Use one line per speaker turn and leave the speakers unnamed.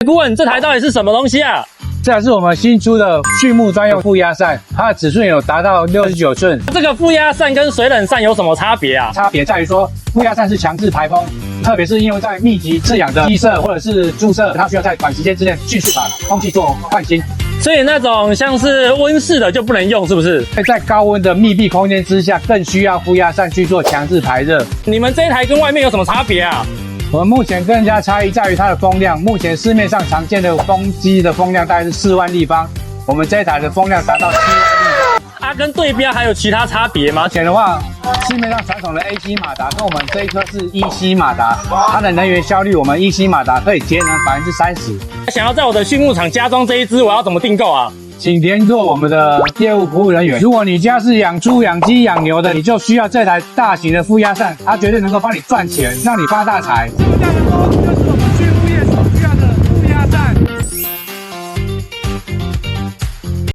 顾问，这台到底是什么东西啊？
这台是我们新出的畜牧专用负压扇，它的尺寸有达到69寸。
这个负压扇跟水冷扇有什么差别啊？
差别在于说，负压扇是强制排风，特别是应用在密集饲养的鸡舍或者是猪舍，它需要在短时间之内迅速把空气做换新。
所以那种像是温室的就不能用，是不是？
在高温的密闭空间之下，更需要负压扇去做强制排热。
你们这一台跟外面有什么差别啊？
我们目前跟人家差异在于它的风量，目前市面上常见的风机的风量大概是4万立方，我们这一台的风量达到7万立方。
跟对标还有其他差别吗？
目前的话，市面上传统的 EC 马达跟我们这一颗是 EC 马达，它的能源效率我们 EC 马达可以节能30%。
想要在我的畜牧场加装这一支，我要怎么订购啊？
请联络我们的业务服务人员。如果你家是养猪、养鸡、养牛的，你就需要这台大型的负压扇，它绝对能够帮你赚钱，让你发大财。